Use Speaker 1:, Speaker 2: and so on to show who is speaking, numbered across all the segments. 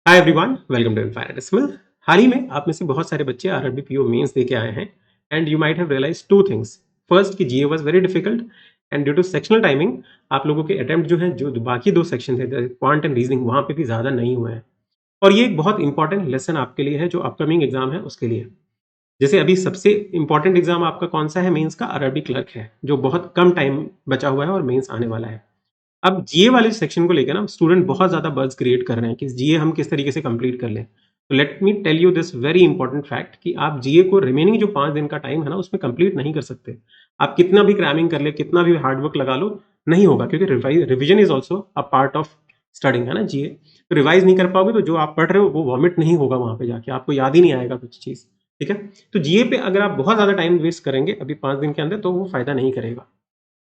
Speaker 1: Hi everyone, welcome to इनफायर decimal. हाल ही में आप में से बहुत सारे बच्चे आरआरबी पीओ मेंस दे के आए हैं and you might have realise two things. First कि GA was very difficult and due to sectional timing आप लोगों के अटेम्प्ट जो है जो बाकी दो सेक्शन थे क्वांट एंड रीजनिंग वहां पे भी ज्यादा नहीं हुए हैं। और ये एक बहुत इंपॉर्टेंट लेसन आपके लिए है जो अपकमिंग एग्जाम है उसके लिए। जैसे अभी सबसे इंपॉर्टेंट एग्जाम आपका कौन सा है, मेंस का आरआरबी क्लर्क है जो बहुत कम टाइम बचा हुआ है और मेंस आने वाला है। अब जीए वाले सेक्शन को लेकर ना स्टूडेंट बहुत ज़्यादा बज़ क्रिएट कर रहे हैं कि जीए हम किस तरीके से कंप्लीट कर लें। तो let me tell you this very important fact कि आप जीए को रिमेनिंग जो 5 दिन का टाइम है ना उसमें कंप्लीट नहीं कर सकते। आप कितना भी क्रैमिंग कर ले, कितना भी हार्ड वर्क लगा लो, नहीं होगा क्योंकि revision is also a part of studying, है ना जीए। तो रिवाइज़ नहीं कर पाओगे तो जो आप पढ़ रहे हो वो वॉमिट नहीं होगा वहाँ पे जाके, आपको याद ही नहीं आएगा कुछ चीज़, ठीक है? तो जीए पे अगर आप बहुत ज़्यादा टाइम वेस्ट करेंगे अभी 5 दिन के अंदर तो वो फ़ायदा नहीं करेगा।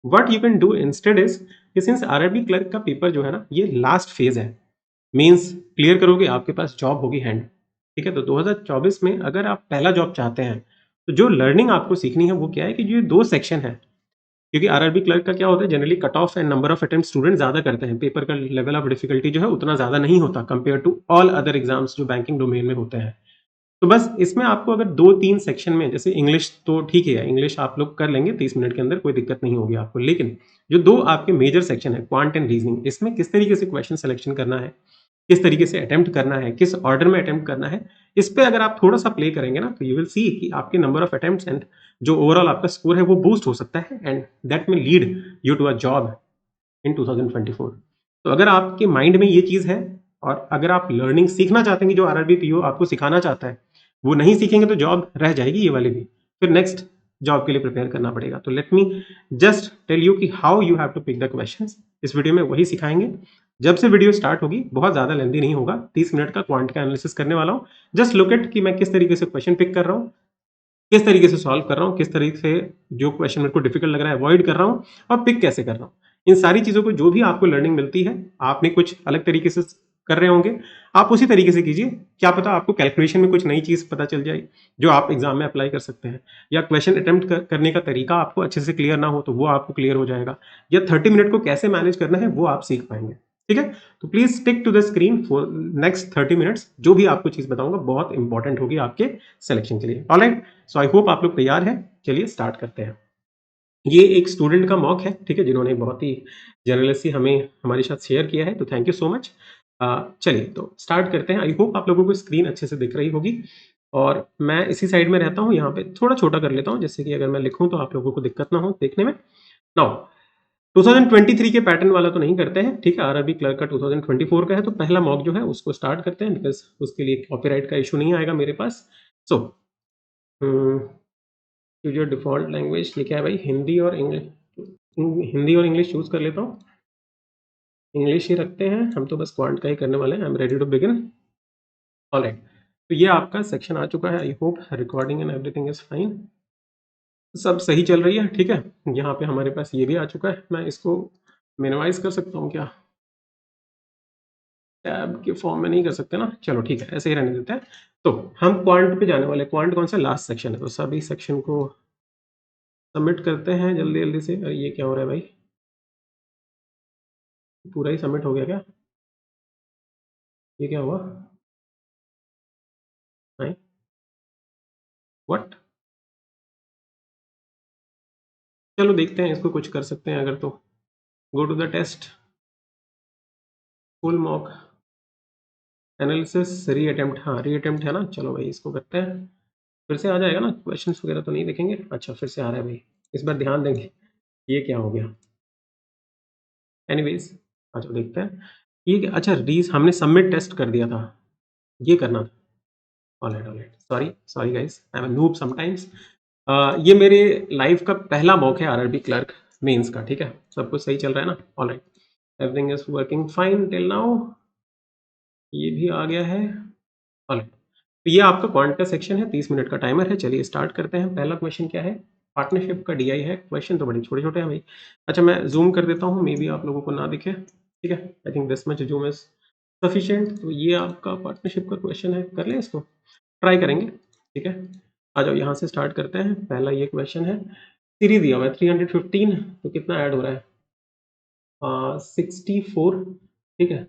Speaker 1: What you can do instead is कि सिंस आरआरबी क्लर्क का पेपर जो है ना ये लास्ट फेज है, मींस क्लियर करोगे आपके पास जॉब होगी हैंड, ठीक है? तो 2024 में अगर आप पहला जॉब चाहते हैं तो जो लर्निंग आपको सीखनी है वो क्या है कि जो ये दो सेक्शन है, क्योंकि आरआरबी क्लर्क का क्या होता है generally cut off and number of attempt student ज्यादा करते हैं, पेपर का लेवल ऑफ डिफिकल्टी जो है उतना ज्यादा नहीं होता compare to all other exams जो बैंकिंग डोमेन में होते हैं। तो बस इसमें आपको अगर 2-3 सेक्शन में, जैसे इंग्लिश तो ठीक है, इंग्लिश आप लोग कर लेंगे 30 मिनट के अंदर, कोई दिक्कत नहीं होगी आपको। लेकिन जो 2 आपके मेजर सेक्शन है क्वांट एंड रीजनिंग, इसमें किस तरीके से क्वेश्चन सिलेक्शन करना है, किस तरीके से अटेम्प्ट करना है, किस ऑर्डर में अटेम्प्ट करना है, इस पे अगर आप थोड़ा-सा प्ले करेंगे ना तो यू विल सी कि आपके नंबर ऑफ अटेम्प्ट्स एंड जो ओवरऑल आपका स्कोर है वो बूस्ट हो सकता है and that will lead you to a job in 2024। तो अगर आपके माइंड में ये चीज़ है और अगर आप लर्निंग सीखना चाहते हैं कि जो आरआरबी पीओ आपको सिखाना चाहता है, वो नहीं सीखेंगे तो जॉब रह जाएगी ये वाली भी। फिर नेक्स्ट जॉब के लिए प्रिपेयर करना पड़ेगा। तो let me just tell you कि how you have to pick the questions. इस वीडियो में वही सिखाएंगे। जब से वीडियो स्टार्ट होगी बहुत ज़्यादा लेंथी नहीं होगा, 30 मिनट का क्वांट का एनालिसिस करने वाला हूँ। जस्ट लुक एट कि मैं किस तरीके से क्वेश्चन पिक कर रहा हूँ, किस तरीके से सॉल्व कर रहा हूँ, किस तरीके से जो क्वेश्चन मेरे को डिफिकल्ट लग रहा है अवॉइड कर रहा हूँ और पिक कैसे कर रहा हूँ। इन सारी चीज़ों को जो भी आपको लर्निंग मिलती है, आपने कुछ अलग तरीके से कर रहे होंगे, आप उसी तरीके से कीजिए। क्या पता आपको कैलकुलेशन में कुछ नई चीज़ पता चल जाए जो आप एग्जाम में अप्लाई कर सकते हैं, या क्वेश्चन अटेम्प्ट करने का तरीका आपको अच्छे से क्लियर ना हो तो वो आपको क्लियर हो जाएगा, या 30 मिनट को कैसे मैनेज करना है वो आप सीख पाएंगे, ठीक है? तो please stick to the screen for next 30 minutes. जो भी आपको चीज़ बताऊंगा बहुत इंपॉर्टेंट होगी आपके सिलेक्शन के लिए। ऑलराइट, सो आई होप आप लोग तैयार हैं। चलिए स्टार्ट करते हैं। ये एक स्टूडेंट का मॉक है, ठीक है, जिन्होंने बहुत ही जनरलसी हमें हमारे साथ शेयर किया है, तो थैंक यू सो मच। चलिए तो स्टार्ट करते हैं। आई होप आप लोगों को स्क्रीन अच्छे से दिख रही होगी और मैं इसी साइड में रहता हूँ, यहाँ पे थोड़ा छोटा कर लेता हूँ जैसे कि अगर मैं लिखूँ तो आप लोगों को दिक्कत ना हो देखने में। नाउ 2023 के पैटर्न वाला तो नहीं करते हैं, ठीक है, आरआरबी क्लर्क का 2024 का है, तो पहला मॉक जो है उसको स्टार्ट करते हैं बिकॉज उसके लिए कॉपीराइट का इशू नहीं आएगा मेरे पास। So choose your default language, ये क्या है भाई, हिंदी और इंग्लिश। हिंदी और इंग्लिश चूज कर लेता हूँ, इंग्लिश ही रखते हैं, हम तो बस क्वांट का ही करने वाले हैं। I am ready to begin. Alright, तो ये आपका सेक्शन आ चुका है। I hope recording and everything is fine, सब सही चल रही है, ठीक है। यहाँ पे हमारे पास ये भी आ चुका है, मैं इसको मिनिमाइज कर सकता हूँ क्या? टैब के फॉर्म में नहीं कर सकते ना, चलो ठीक है ऐसे ही रहने देते हैं। तो हम क्वांट पे जाने वाले, क्वांट कौन सा लास्ट सेक्शन है, तो सभी सेक्शन को सबमिट करते हैं जल्दी जल्दी से। अरे ये क्या हो रहा है भाई, पूरा ही सबमिट हो गया क्या? ये क्या हुआ? नहीं, व्हाट? चलो देखते हैं, इसको कुछ कर सकते हैं अगर तो। Go to the test, full mock analysis, reattempt, हाँ री अटेम्प्ट है ना, चलो भाई इसको करते हैं। फिर से आ जाएगा ना, क्वेश्चन वगैरह तो नहीं देखेंगे? अच्छा फिर से आ रहा है भाई, इस बार ध्यान देंगे। ये क्या हो गया? एनीवेज, अच्छा देखते हैं। ये अच्छा, रीज हमने सबमिट टेस्ट कर दिया था, ये करना था। Alright alright, sorry sorry guys, I am a noob sometimes. ये मेरे लाइफ का पहला मॉक है आरआरबी क्लर्क मेंस का, ठीक है। सब कुछ सही चल रहा है ना? Alright, everything is working fine till now. ये भी आ गया है। ऑलराइट, तो ये आपका क्वांट का सेक्शन है, 30 मिनट का टाइमर है। चलिए स्टार्ट करते हैं। पहला क्वेश्चन क्या है? पार्टनरशिप का डीआई है। क्वेश्चन तो बड़े छोटे छोटे हैं भाई। अच्छा मैं जूम कर देता हूँ, मे बी आप लोगों को ना दिखे, ठीक है। I think this much zoom is sufficient. तो ये आपका पार्टनरशिप का क्वेश्चन है, कर लें इसको, ट्राई करेंगे, ठीक है। आ जाओ यहाँ से स्टार्ट करते हैं। पहला ये क्वेश्चन है, सीरीज दिया हुआ है 315, तो कितना ऐड हो रहा है? 64, ठीक है।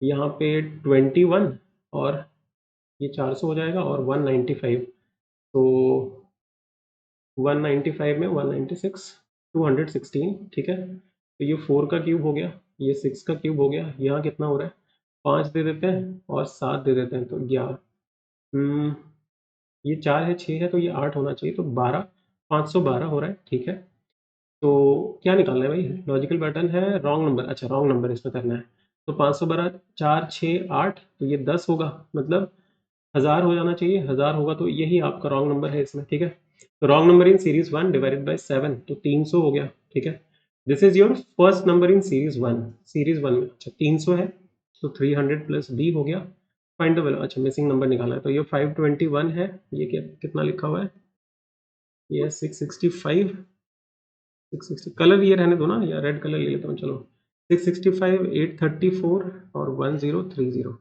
Speaker 1: यहाँ पे 21 और ये 400 हो जाएगा और 195, तो 195 में 196, 216, ठीक है। तो ये 4 का क्यूब हो गया, ये 6 का क्यूब हो गया, यहाँ कितना हो रहा है, 5 दे देते हैं और 7 दे देते हैं, तो 11, ये 4 है, 6 है, तो ये 8 होना चाहिए, तो 12, 512 हो रहा है, ठीक है। तो क्या निकालना है भाई, लॉजिकल पैटर्न है रॉन्ग नंबर, अच्छा रॉन्ग नंबर इसमें करना है। तो 512, 4 6 8, तो ये 10 होगा, मतलब 1000 हो जाना चाहिए, 1000 होगा, तो यही आपका रॉन्ग नंबर है इसमें, ठीक है। तो wrong number in series 1 divided by 7, तो 300 हो गया, ठीक है। This is your first number in series 1, series 1 में, अच्छा 300 है, तो 300 प्लस बी हो गया। फाइंड द वैल्यू, अच्छा मिसिंग नंबर निकालना है, तो ये 521 है, ये क्या कितना लिखा हुआ है, ये 665, 660, कलर ये रहने दो ना, या रेड कलर ले लेता हूँ, चलो 665, 834 और 1030,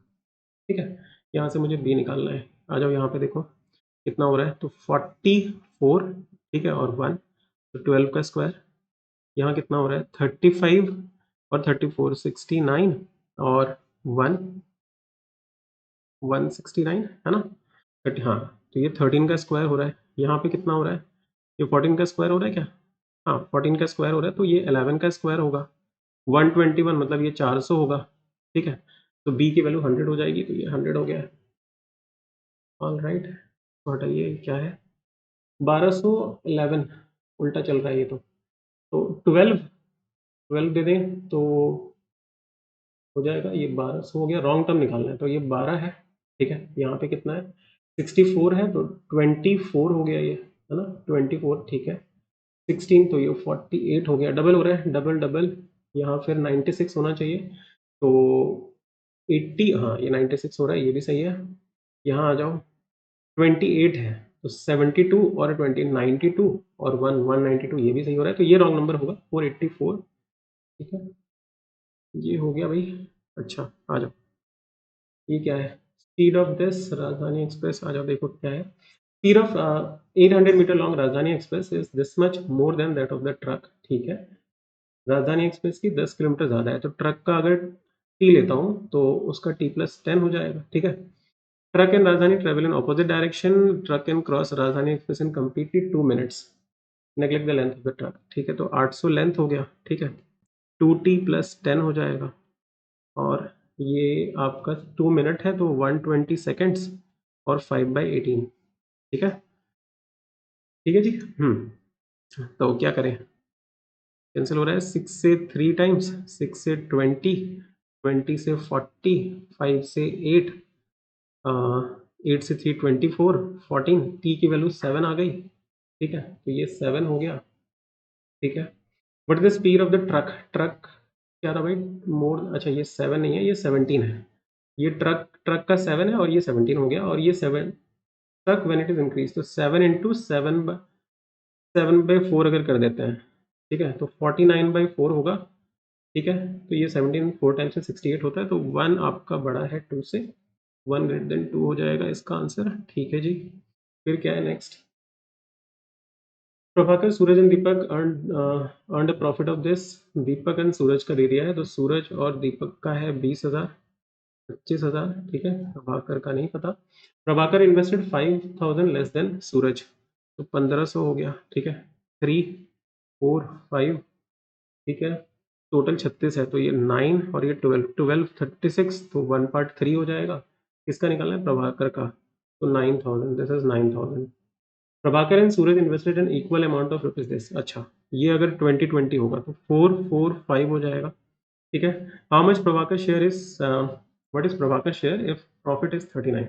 Speaker 1: ठीक है। यहाँ से मुझे बी निकालना है, आ जाओ यहाँ पे देखो कितना हो रहा है, तो 44, ठीक है, और 1, तो 12 का स्क्वायर, यहाँ कितना हो रहा है, 35 और 34, 69 और 1, 169 है ना, 30, हाँ, तो ये 13 का स्क्वायर हो रहा है, यहाँ पे कितना हो रहा है, ये 14 का स्क्वायर हो रहा है क्या, हाँ 14 का स्क्वायर हो रहा है, तो ये 11 का स्क्वायर होगा, 121, मतलब ये 400 होगा, ठीक है। तो बी की वैल्यू 100 हो जाएगी, तो ये 100 हो गया है, ऑल राइट। तो हटाइए, क्या है, 1211, उल्टा चल रहा है ये, तो 12, 12 दे दें तो हो जाएगा, ये 1200 हो गया, रॉन्ग टर्म निकालना है, तो ये 12 है, ठीक है। यहाँ पे कितना है, 64 है, तो 24 हो गया ये, है ना, 24, ठीक है। 16, तो ये 48 हो गया, डबल हो रहा है, डबल डबल, यहाँ फिर 96 होना चाहिए, तो 80, हाँ ये 96 हो रहा है, ये भी सही है। यहाँ आ जाओ, 28 है, तो 72 और 20, 92 और 192, ये भी सही हो रहा है, तो ये रॉन्ग नंबर होगा, 484, ठीक है। ये हो गया भाई, अच्छा आ जाओ, ये क्या है, स्पीड ऑफ दिस राजधानी एक्सप्रेस, आ जाओ देखो क्या है, स्पीड ऑफ 800 मीटर लॉन्ग राजधानी express is this much more than that of the truck, ठीक है। राजधानी एक्सप्रेस की 10 किलोमीटर ज़्यादा है, तो ट्रक का अगर टी लेता हूँ तो उसका टी प्लस 10 हो जाएगा, ठीक है। Truck and Rajdhani travel in opposite direction, truck and cross Rajdhani express in completely 2 minutes, neglect the length of the truck, ठीक है। तो 800 लेंथ हो गया, ठीक है, 2t प्लस 10 हो जाएगा, और ये आपका 2 मिनट है, तो 120 सेकेंड्स और 5/18, ठीक है, ठीक है जी। तो क्या करें, कैंसिल हो रहा है, 6 से 3 टाइम्स, 6 से 20, 20 से 40, 5 से 8, 8 से 3 24, 14, टी की वैल्यू 7 आ गई, ठीक है, तो ये 7 हो गया, ठीक है। What is the speed of the truck, truck क्या था भाई, मोर, अच्छा ये 7 नहीं है, ये 17 है, ये ट्रक ट्रक का 7 है और ये 17 हो गया, और ये 7 truck when it is increase, तो 7 इंटू 7/4 अगर कर देते हैं, ठीक है, तो 49/4 होगा, ठीक है। तो ये 17 4 टाइम्स से 68 होता है, तो 1 आपका बड़ा है 2 से, 1 ग्रेटर देन 2 हो जाएगा इसका आंसर, ठीक है जी। फिर क्या है next, Prabhakar, Suraj and Deepak earn the profit of this, Deepak and Suraj का दे दिया है, तो सूरज और दीपक का है 20,000, 25,000, ठीक है, प्रभाकर का नहीं पता। प्रभाकर इन्वेस्टेड 5,000 लेस देन सूरज, तो 1500 हो गया, ठीक है, 3 4 5, ठीक है, टोटल 36 है, तो ये 9 और ये 12, 12 36, तो 1/3 हो जाएगा, किसका निकालना है, प्रभाकर का, तो 9,000, this is 9,000। Prabhakar and Suraj invested an equal amount of rupees this, अच्छा ये अगर 2020 होगा तो 445 हो जाएगा, ठीक है। How much Prabhakar share is, what is Prabhakar share if profit is 39,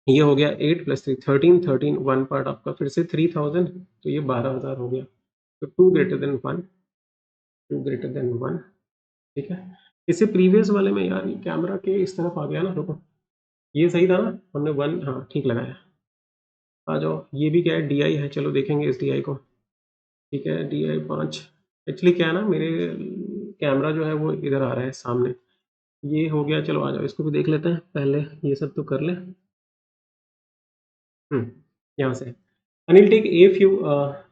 Speaker 1: ये हो गया 8 + 3 13, 13, 1 पार्ट आपका फिर से 3000, तो ये 12,000 हो गया, तो 2 ग्रेटर देन 1, 2 ग्रेटर देन 1, ठीक है। इससे प्रीवियस वाले में यार ये कैमरा के इस तरफ आ गया ना, देखो ये सही था ना, हमने 1, हाँ ठीक लगाया। आ जाओ, ये भी क्या है, डी आई है, चलो देखेंगे इस डी आई को, ठीक है, डी आई 5, एक्चुअली क्या है ना, मेरे कैमरा जो है वो इधर आ रहा है सामने, ये हो गया, चलो आ जाओ इसको भी देख लेते हैं, पहले ये सब तो कर ले। यहाँ से, Anil take a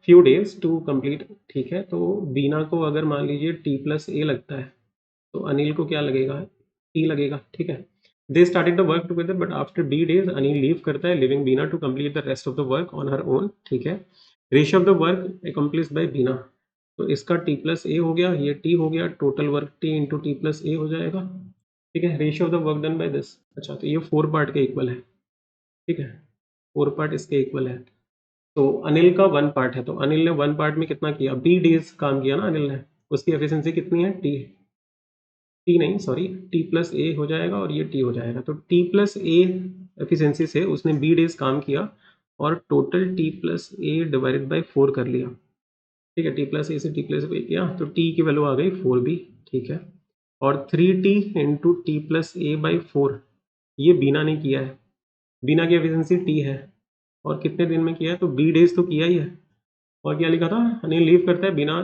Speaker 1: few days to complete, ठीक है, तो बीना को अगर मान लीजिए t + a लगता है, तो अनिल को क्या लगेगा, टी लगेगा, ठीक है। They started the work together but after B days Anil leave करता है, living Bina to complete the rest of the work on her own. ठीक है, ratio of the work accomplished by Bina, तो इसका टी प्लस ए हो गया, ये टी हो गया, total work T into T plus A हो जाएगा। ठीक है, ratio of the work done by this. अच्छा, तो ये 4 पार्ट के इक्वल है। ठीक है, 4 पार्ट इसके इक्वल है। तो अनिल का 1 पार्ट है, तो अनिल ने 1 पार्ट में कितना किया, बी डेज काम किया ना अनिल ने, उसकी एफिशिएंसी कितनी है, टी नहीं सॉरी, टी प्लस ए हो जाएगा और ये टी हो जाएगा। तो टी प्लस ए एफिशिएंसी से उसने बी डेज काम किया और total T plus A divided by 4 कर लिया। ठीक है, टी प्लस ए से टी प्लस ए किया तो टी की वैल्यू आ गई 4b। ठीक है, और 3t into T plus A by 4 ये बीना ने किया है, बीना की एफिशिएंसी टी है और कितने दिन में किया है, तो बी डेज तो किया ही है। और क्या लिखा था, अनिल लीव करता है, बिना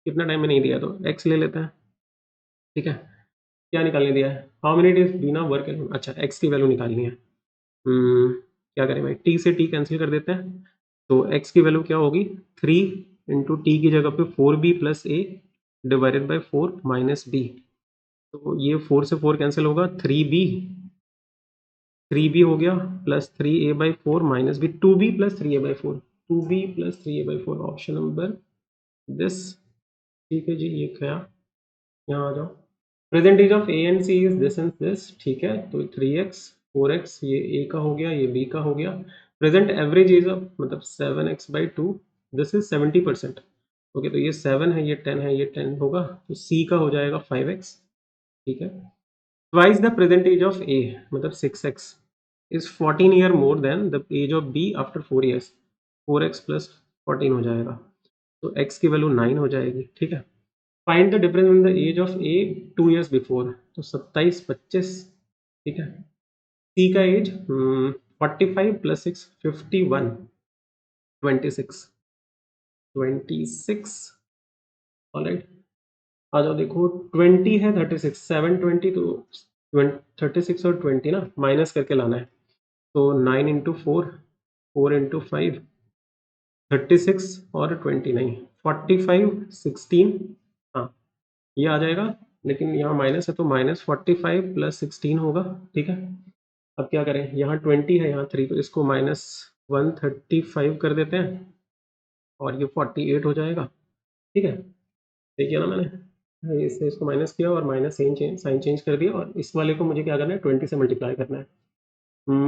Speaker 1: कितना टाइम में नहीं दिया, तो एक्स ले लेते हैं। ठीक है, क्या निकालने दिया है, हाउ मेनी डेज बिना वर्क। अच्छा, एक्स की वैल्यू निकालनी है। क्या करें भाई, टी से टी कैंसिल कर देते हैं, तो एक्स की वैल्यू क्या होगी, 3 इंटू टी की जगह पे 4b plus A divided by 4 minus B. तो ये 4 से 4 कैंसिल होगा, 3b हो गया plus 3a by 4 minus B, 2b plus 3a by 4, 2b plus 3a by 4, option number this. ठीक है जी, ये क्या, यहाँ आ जाओ। Percentage of A and C is this and this. ठीक है, तो 3x 4x ये ए का हो गया, ये बी का हो गया। प्रेजेंट एवरेज इज ऑफ मतलब 7x by 2, this is 70%। Okay, तो ये 7 है, ये 10 है, ये 10 होगा, तो सी का हो जाएगा 5x। ठीक है, twice the present age of A मतलब 6x is 14 year more than the age of B after 4 years, 4x plus 14 हो जाएगा, तो x की वैल्यू 9 हो जाएगी। ठीक है, find the difference in the age of a 2 years before, तो 27 25। ठीक है, सी का एज 45 प्लस 6 51, 26 26। ऑलराइट, आ जाओ, देखो 20 है, 36 7 20, तो 36 और 20 ना माइनस करके लाना है, तो 9 इंटू 4, 4 इंटू 5, 36 और 29, 45 16। हाँ, ये आ जाएगा, लेकिन यहाँ माइनस है तो माइनस 45 प्लस 16 होगा। ठीक है, अब क्या करें, यहाँ 20 है, यहाँ 3, तो इसको माइनस 135 कर देते हैं और ये 48 हो जाएगा। ठीक है, देखिए ना मैंने इससे इसको माइनस किया और माइनस साइन चेंज कर दिया, और इस वाले को मुझे क्या करना है, 20 से मल्टीप्लाई करना है।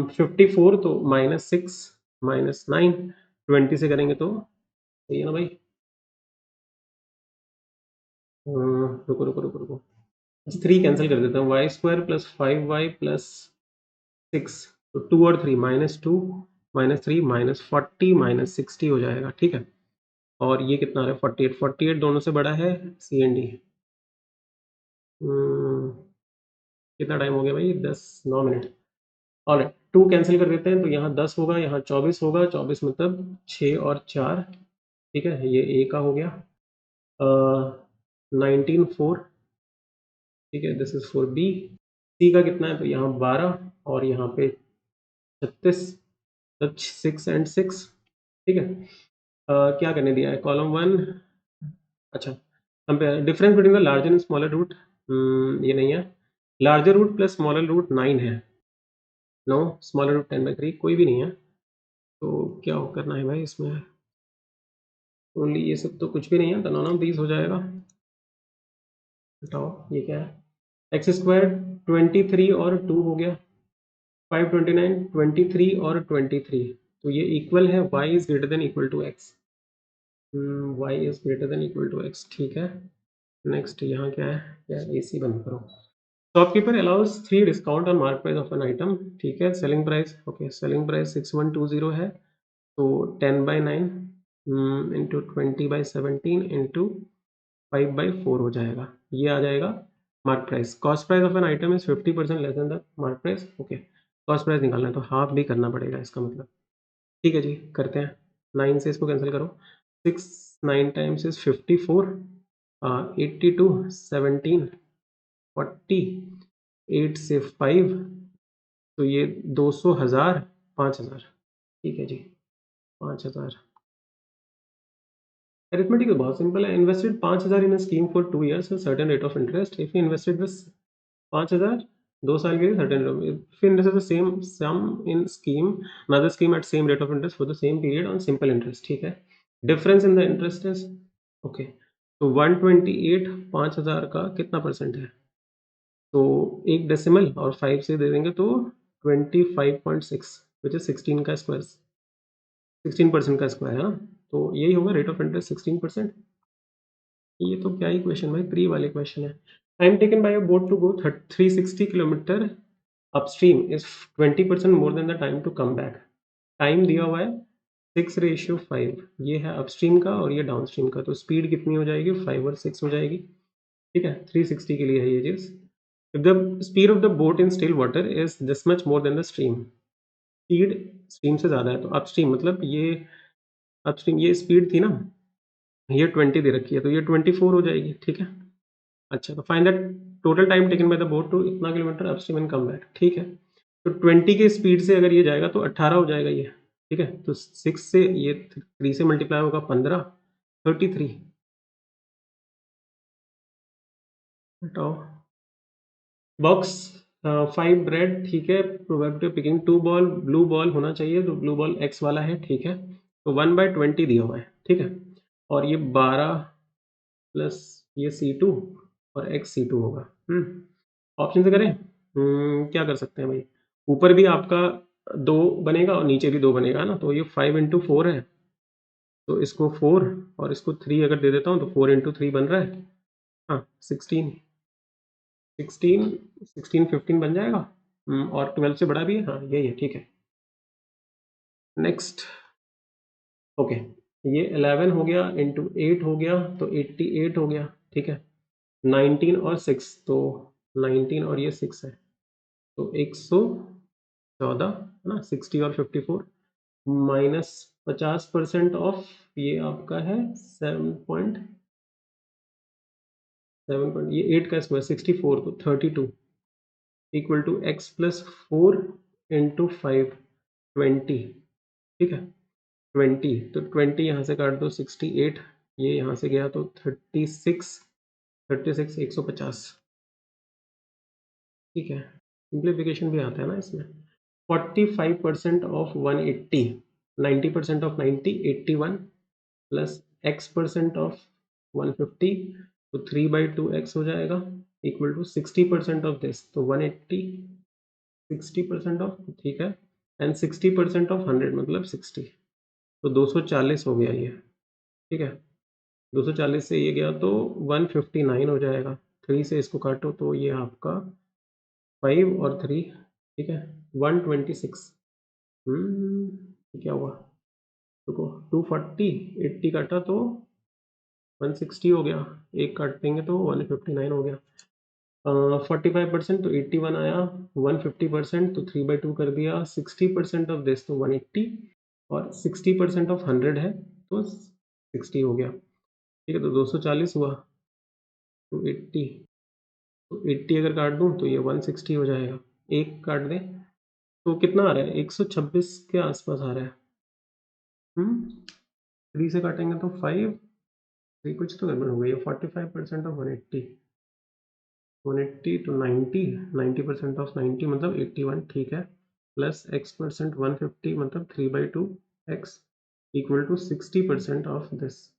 Speaker 1: 54 तो -6 -9, 20 से करेंगे तो सही है ना भाई। रुको रुको रुको रुको, 3 कैंसिल कर देता हूँ, Y square plus 5y plus 6, तो 2 और 3 -2 -3 -40 -60 हो जाएगा। ठीक है, और ये कितना आ रहा है, 48, 48 दोनों से बड़ा है सी एंड डी। कितना टाइम हो गया भाई, 9 मिनट। और 2 कैंसिल कर देते हैं, तो यहाँ 10 होगा, यहाँ 24 होगा, 24 मतलब 6 और 4। ठीक है, ये ए का हो गया, 19 4। ठीक है, दिस इज फॉर बी। सी का कितना है, तो यहाँ 12 और यहाँ पे 36, 6 एंड 6। ठीक है, क्या करने दिया है, कॉलम 1। अच्छा, compare difference between the larger and smaller root, ये नहीं है, larger root plus smaller root 9 है, नो स्मॉलर रूट 10/3 कोई भी नहीं है, तो क्या करना है भाई इसमें, ओनली ये सब तो कुछ भी नहीं है, तो नॉन ऑफ दीज हो जाएगा। बताओ ये क्या है, एक्स स्क्वायर 23 और 2 हो गया, 529 23 और 23, तो ये इक्वल है y is greater than equal to x, y is greater than equal to x। ठीक है, नेक्स्ट यहाँ क्या है, क्या AC बंद करो। Shopkeeper allows 3 discount on mark price of an item. ठीक है, selling price, okay selling price 6120 है, तो 10/9 इंटू 20/17 इंटू 5/4 हो जाएगा, ये आ जाएगा mark price. Cost price of an item is 50% less than the mark price. Okay, cost price निकालना है तो हाफ भी करना पड़ेगा इसका मतलब। ठीक है जी, करते हैं, 9 से इसको कैंसिल करो, 6 9 टाइम्स इज 54, 82 17 40, 8 से 5, तो ये 200 1000 5000। ठीक है जी, 5000। अरिथमेटिक तो बहुत सिंपल है, invested 5000 in a scheme for 2 years certain rate of interest, if you invested this 5000 2 साल के लिए सर्टेन फिर interest the same sum in scheme another scheme at same rate of interest for the same period on simple interest, ठीक है। Difference in the interest is okay, तो 128 5000 का कितना percent है, तो एक डेसिमल और 5 से दे देंगे तो 25.6 विच इज 16 का स्क्वायर, 16% का स्क्वायर है ना, तो यही होगा रेट ऑफ इंटरेस्ट 16%। ये तो क्या ही क्वेश्चन भाई, प्री वाले क्वेश्चन है। Time taken by a boat to go 360 kilometre upstream is 20% more than the time to come back. Time दिया हुआ है 6:5, ये है अपस्ट्रीम का और ये डाउनस्ट्रीम का, तो स्पीड कितनी हो जाएगी, 5 और 6 हो जाएगी, ठीक है। 360 के लिए है ये चीज। If the speed of the boat in still water is this much more than the stream, speed stream से ज्यादा है, तो अपस्ट्रीम मतलब ये अपस्ट्रीम ये स्पीड थी ना, ये 20 दे रखी है, तो ये 24 हो जाएगी, ठीक है। अच्छा, तो find that total time taken by the boat to इतना kilometre upstream and come back, ठीक है। तो 20 के स्पीड से अगर ये जाएगा तो 18 हो जाएगा ये, ठीक है। तो 6 से ये 3 से मल्टीप्लाई होगा 15, 33 हटाओ। बॉक्स 5 ब्रेड, ठीक है। Probability of picking 2 ball, blue ball होना चाहिए, तो ब्लू बॉल एक्स वाला है, ठीक है। तो 1/20 दिया हुआ है, ठीक है। और ये 12 प्लस ये C2 और एक्स C2 होगा। ऑप्शन से करें, क्या कर सकते हैं भाई, ऊपर भी आपका 2 बनेगा और नीचे भी 2 बनेगा ना, तो ये 5 × 4 है, तो इसको 4 और इसको 3 अगर दे देता हूँ तो 4 × 3 बन रहा है, हाँ 16, 16 16 15 बन जाएगा। और 12 से बड़ा भी है, हाँ यही है, ठीक है। नेक्स्ट, ओके, ये 11 हो गया इंटू 8 हो गया, तो 88 हो गया, ठीक है। 19 और 6, तो 19 और ये 6 है, तो 114 है ना, 60 और 54 माइनस 50% ऑफ ये आपका है 7 ये 8 का स्क्वायर 64, तो 32 इक्वल टू एक्स प्लस 4 × 5 20, ठीक है। 20, तो 20 यहाँ से काट दो 68, ये यहाँ से गया तो 36, 150, ठीक है। सिंप्लीफिकेशन भी आता है ना इसमें। 45% of 180, 90% of 90 81 plus x% of 150, तो 3/2x हो जाएगा इक्वल टू 60% ऑफ दिस, तो 180, 60% ऑफ, ठीक है, एंड 60% ऑफ 100 मतलब 60, तो 240 हो गया ये, ठीक है। 240 से ये गया तो 159 हो जाएगा, 3 से इसको काटो तो ये आपका 5 और 3, ठीक है, 126। क्या हुआ, रुको, 240 80 काटा तो 160 हो गया, एक काट देंगे तो 159 हो गया। 45% तो 81 आया, 150% तो 3/2 कर दिया, 60% ऑफ दिस तो 180 और 60% ऑफ 100 है तो 60 हो गया, ठीक है। तो 240 हुआ, तो 80, तो 80 अगर काट दूं तो ये 160 हो जाएगा, एक काट दें तो कितना आ रहा है, 126 के आसपास आ रहा है। 3 से काटेंगे तो 5, ये कुछ तो गड़बड़ हो गई है। 45% ऑफ 180, 180 to 90, 90% ऑफ 90 मतलब 81, ठीक है, प्लस x% 150 मतलब 3/2 x equal to 60% of this.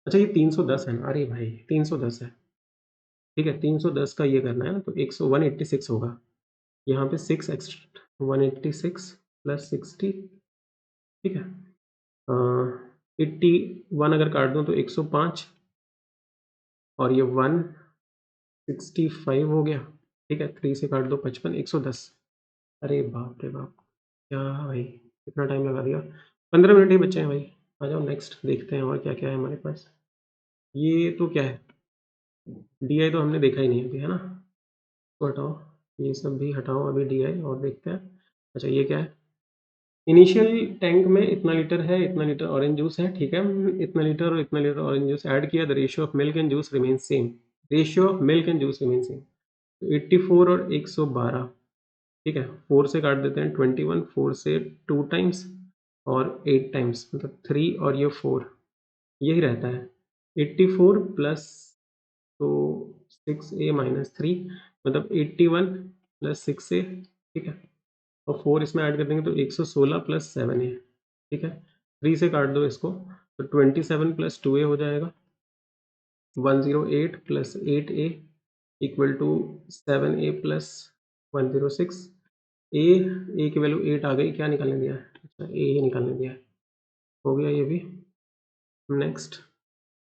Speaker 1: अच्छा ये 310 है ना, अरे भाई 310 है, ठीक है। 310 का ये करना है ना, तो 186 होगा, यहाँ पे 6 एक्स्ट्रा 186 प्लस 60, ठीक है। 81 अगर काट दूँ तो 105 और ये 165 हो गया, ठीक है। 3 से काट दो 55, 110, अरे बाप रे बाप, क्या भाई कितना टाइम लगा दिया, 15 मिनट ही बचे हैं भाई। आ जाओ नेक्स्ट देखते हैं और क्या क्या है हमारे पास। ये तो क्या है, डी आई तो हमने देखा ही नहीं अभी, है ना, तो हटाओ, ये सब भी हटाओ अभी डी आई, और देखते हैं। अच्छा ये क्या है, इनिशियल टैंक में इतना लीटर है, इतना लीटर ऑरेंज जूस है, ठीक है। इतना लीटर और इतना लीटर ऑरेंज जूस ऐड किया, the ratio of milk and juice remain same, ratio of milk and juice remain same, तो 84 और 112, ठीक है। 4 से काट देते हैं 21, 4 से 2 टाइम्स और 8 टाइम्स मतलब 3 और ये 4, यही रहता है। 84 प्लस तो 6a माइनस 3 मतलब 81 प्लस 6a, ठीक है, और 4 इसमें ऐड कर देंगे तो 116 प्लस 7a, ठीक है, 3 से काट दो इसको तो 27 प्लस 2a हो जाएगा, 108 plus 8a equal to 7a plus 106। A की वैल्यू 8 आ गई, क्या निकालने दिया है? अच्छा, ए ही निकालने दिया है, हो गया ये भी। Next,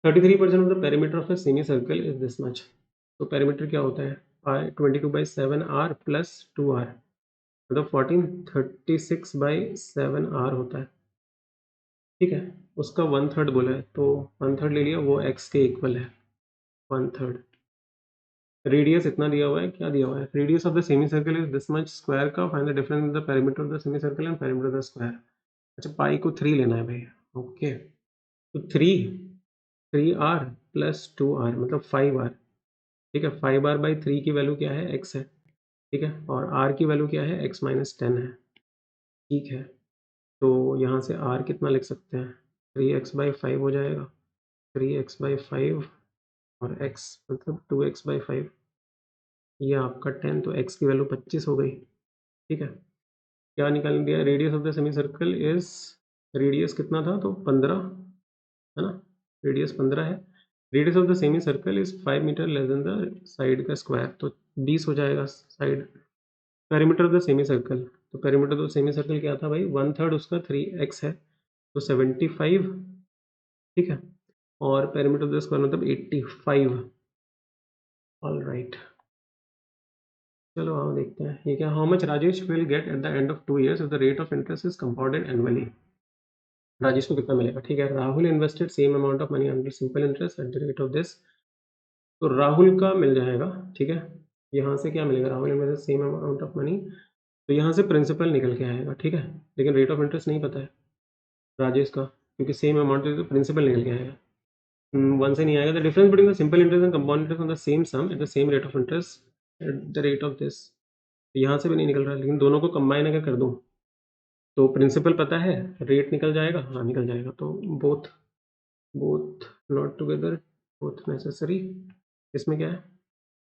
Speaker 1: 33% of the perimeter of a semi circle is this much. तो पेरीमीटर क्या होता है? 22/7r प्लस 2r, मतलब 14, 36/7r होता है, ठीक है, उसका 1/3 बोला है तो 1/3 ले लिया, वो x के इक्वल है 1/3। रेडियस इतना दिया हुआ है, क्या दिया हुआ है? Radius of the semi circle is this much, square का find the difference in the perimeter of the semi circle and perimeter of the square. अच्छा, पाई को 3 लेना है भाई, ओके, तो 3r प्लस 2r मतलब 5r, ठीक है, 5r बाई 3 की वैल्यू क्या है? x है, ठीक है, और r की वैल्यू क्या है? x माइनस 10 है, ठीक है, तो यहाँ से r कितना लिख सकते हैं? 3x/5 हो जाएगा, 3x/5 और x मतलब 2x/5, ये आपका 10, तो x की वैल्यू 25 हो गई, ठीक है। क्या निकाल दिया? Radius of the semi circle is, radius कितना था? तो 15 है ना, रेडियस 15 है। Radius of the semi circle is 5 metre less than the side का स्क्वायर, तो 20 हो जाएगा side. Perimeter of the semi circle, तो perimeter of the semi circle क्या था भाई? 1/3 उसका 3x है, तो 75, ठीक है, और पेरीमीटर ऑफ द स्क्वायर मतलब 85। ऑल राइट, चलो आओ देखते हैं ये क्या। How much Rajesh will get at the end of 2 years if the rate of interest is compounded annually. Rajesh को कितना मिलेगा? ठीक है, Rahul invested same amount of money under simple interest at the rate of this, तो राहुल का मिल जाएगा, ठीक है, यहाँ से क्या मिलेगा? Rahul invested same amount of money, तो यहाँ से प्रिंसिपल निकल के आएगा, ठीक है, लेकिन रेट ऑफ इंटरेस्ट नहीं पता है राजेश का, क्योंकि सेम अमाउंट है तो प्रिंसिपल निकल के आएगा। 1 से नहीं आएगा। The difference between the simple interest and compound interest on the same sum at the same rate of interest at the rate of this, यहाँ से भी नहीं निकल रहा है, लेकिन दोनों को कंबाइन अगर कर दूँ तो प्रिंसिपल पता है, रेट निकल जाएगा, हाँ निकल जाएगा, तो both both not together, both necessary. इसमें क्या है?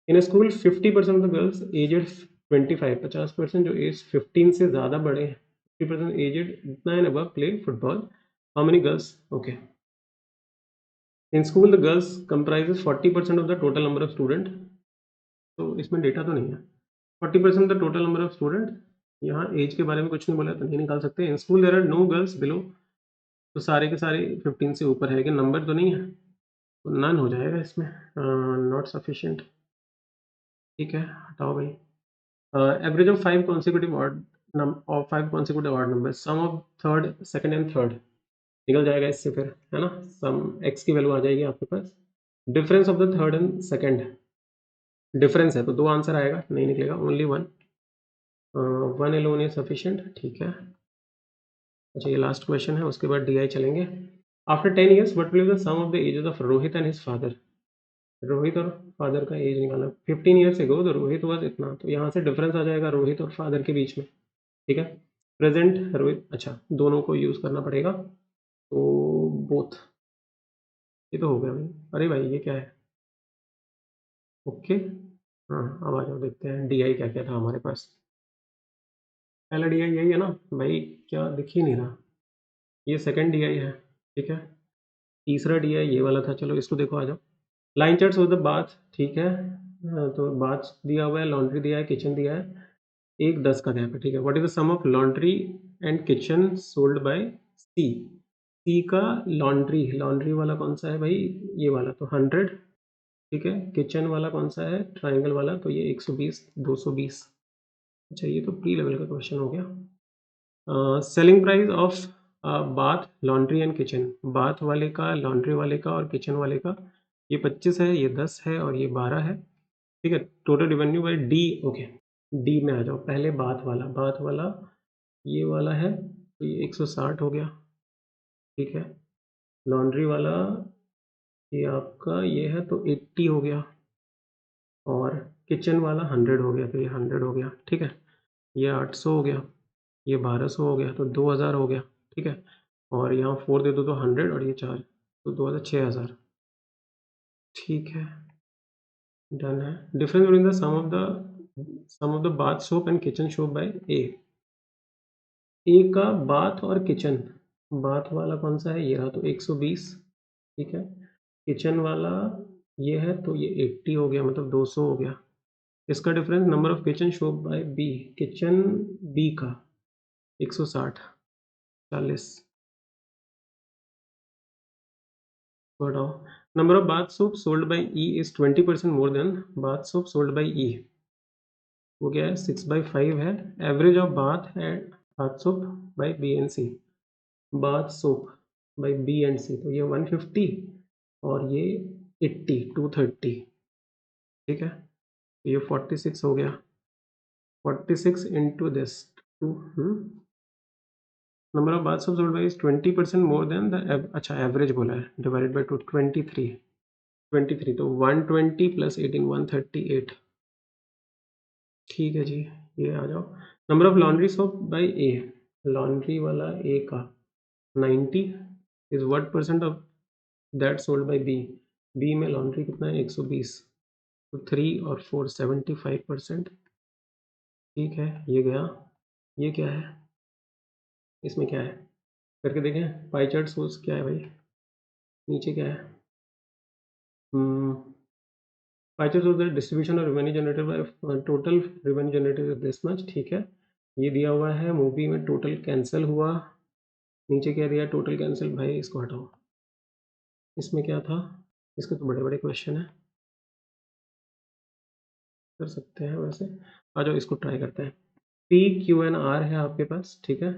Speaker 1: In school 50% of the girls aged 25, 50% जो एज 15 से ज़्यादा बड़े हैं, 50% aged 9 above play football, how many girls? Okay, in school the girls comprises 40% of the total number of student, तो इसमें डेटा तो नहीं है। 40% the total number of student, यहाँ एज के बारे में कुछ नहीं बोला तो नहीं निकाल सकते। In school there are no girls below, तो सारे के सारे 15 से ऊपर है, लेकिन नंबर तो नहीं है, तो नन हो जाएगा इसमें, नॉट सफिशिएंट, ठीक है, हटाओ भाई। एवरेज ऑफ 5 consecutive odd और 5 consecutive odd numbers, sum of third, second and third, निकल जाएगा इससे फिर, है ना, सम x की वैल्यू आ जाएगी आपके पास। Difference of the third and second, difference है तो 2 आंसर आएगा, नहीं निकलेगा, ओनली 1, 1 alone इज सफिशिएंट, ठीक है। अच्छा, ये लास्ट क्वेश्चन है, उसके बाद DI चलेंगे। After 10 years what will be the sum of the ages of Rohit and his father. Rohit और फादर का एज निकालना। 15 ईयर्स एगो तो रोहित वाज इतना, तो यहाँ से डिफरेंस आ जाएगा रोहित और फादर के बीच में, ठीक है। प्रेजेंट रोहित, अच्छा दोनों को यूज़ करना पड़ेगा, तो बोथ, ये तो हो गया भाई। अरे भाई ये क्या है? ओके, हाँ अब आ जाओ देखते हैं DI क्या क्या था हमारे पास। पहला DI यही है ना भाई, क्या दिख ही नहीं रहा, ये सेकंड DI है, ठीक है। तीसरा DI ये वाला था, चलो इसको देखो, आ जाओ। Line charts of the bath, ठीक है, तो बाथ दिया हुआ है, लॉन्ड्री दिया है, किचन दिया है, 1-10 का गैप है, ठीक है। What is the sum of laundry and kitchen sold by C. C का लॉन्ड्री, लॉन्ड्री वाला कौन सा है भाई? ये वाला, तो 100, ठीक है। किचन वाला कौन सा है? ट्राइंगल वाला, तो ये 120, 220। अच्छा, ये तो प्री लेवल का क्वेश्चन हो गया। Selling price of bath, laundry and kitchen, bath वाले का, लॉन्ड्री वाले का और किचन वाले का, ये 25 है, ये 10 है और ये 12 है, ठीक है। Total revenue by D, okay, D में आ जाओ। पहले बाथ वाला, बाथ वाला ये वाला है, तो ये 160 हो गया, ठीक है। लॉन्ड्री वाला ये आपका ये है, तो 80 हो गया, और किचन वाला 100 हो गया, तो ये 100 हो गया, ठीक है। ये 800 हो गया, ये 1200 हो गया, तो 2000 हो गया, ठीक है। और यहाँ 4 दे दो तो 100, और ये 4, तो 2000, 6000, ठीक है, डन है। Difference between the sum of the sum of the bath soap and kitchen soap by A का बाथ और किचन, बाथ वाला कौन सा है, ये रहा, तो 120, ठीक है। किचन वाला ये है, तो ये 80 हो गया, मतलब 200 हो गया। इसका difference number of kitchen soap by B, kitchen B का 160, 40 बताओ। Number of bath soap sold by E is 20% more than bath soap sold by E, वो क्या है 6/5 है। Average of bath and bath soap by B and C, bath soap by B and C, तो ये 150 और ये 80, 230, ठीक है। तो ये 46 हो गया, 46 into this two, number of bath soap sold by is 20% more than the, अच्छा एवरेज बोला है, डिवाइडेड बाय 2, 23, तो 120 प्लस 18, 138, ठीक है जी। ये आ जाओ। Number of laundry soap by A, laundry वाला ए का 90 is what percent of that sold by B, B में लॉन्ड्री कितना है 120, तो 3 और 4 75%, ठीक है। ये गया, ये क्या है, इसमें क्या है करके देखें, पाई चार्ट सोर्स क्या है भाई, नीचे क्या है, पाई चार्ट सोर्स डिस्ट्रीब्यूशन और revenue generated by total revenue generated this much, ठीक है। ये दिया हुआ है मूवी में टोटल कैंसिल हुआ, नीचे क्या दिया टोटल कैंसिल, भाई इसको हटाओ, इसमें क्या था, इसके तो बड़े बड़े क्वेश्चन है, कर सकते हैं वैसे, आ जाओ इसको ट्राई करते हैं। पी क्यू एन आर है आपके पास, ठीक है।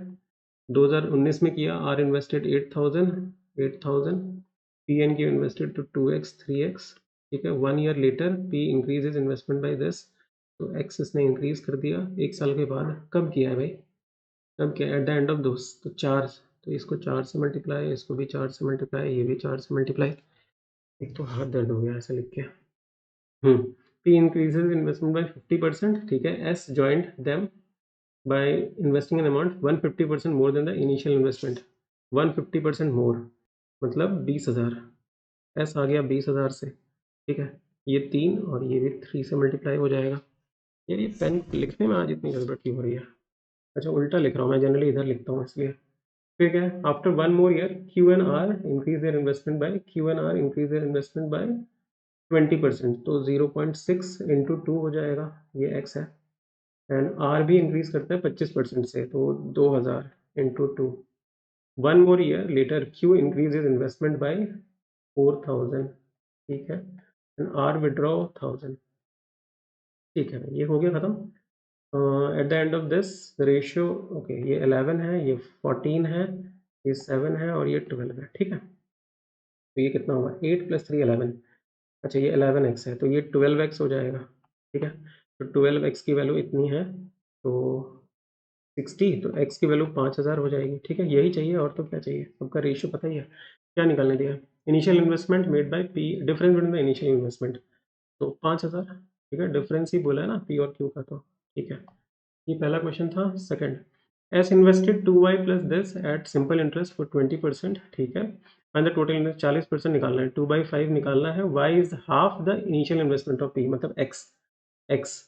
Speaker 1: 2019 में किया, R invested 8,000, P and Q invested to 2x 3x, ठीक है। 1 year later P increase is investment by this, तो एक्स इसने इंक्रीज कर दिया 1 साल के बाद, कब किया है भाई, कब किया, at the end of those, तो 4, तो इसको 4 से मल्टीप्लाई, इसको भी 4 से मल्टीप्लाई, ये भी 4 से मल्टीप्लाई, एक तो हाथ दर्द हो गया ऐसे लिख के, पी इंक्रीजेज इन्वेस्टमेंट बाय 50%, ठीक है। S joint them by investing an amount 150% more than the initial investment, 150% more, मतलब 20,000, एस आ गया 20,000 से, ठीक है। ये 3 और ये भी 3 से मल्टीप्लाई हो जाएगा। यार ये पेन लिखने में आज इतनी गड़बड़ क्यों हो रही है, अच्छा उल्टा लिख रहा हूँ मैं, जनरली इधर लिखता हूँ इसलिए। फिर क्या है, after 1 more year Q and R increase their investment by, Q and R increase their investment by 20%, तो 0.6 इंटू 2 हो जाएगा, ये एक्स है। एंड आर भी इंक्रीज करता है 25% से, तो 2,000 into 2, 1 more year later Q increases investment by 4,000, ठीक है। एंड आर विड्रॉ 1,000, ठीक है। ये हो गया खत्म। At the end of this ratio, okay, ये 11 है, ये 14 है, ये 7 है और ये 12 है, ठीक है। तो ये कितना हुआ, 8 + 3 11, अच्छा ये 11x है, तो ये 12x हो जाएगा, ठीक है। तो 12x की वैल्यू इतनी है, तो 60, तो x की वैल्यू 5,000 हो जाएगी, ठीक है। यही चाहिए और तो क्या चाहिए, सबका रेशियो पता ही है, क्या निकालने दिया, initial investment made by P, difference between the initial investment, तो 5,000, ठीक है। डिफरेंस ही बोला है ना पी और क्यू का, तो ठीक है। ये पहला क्वेश्चन था। Second, S invested 2y plus this eight simple interest for 20%, ठीक है। एंड द टोटल इन्वेस्ट 40% निकालना है, 2/5 निकालना है, y is half the initial investment of p, मतलब x,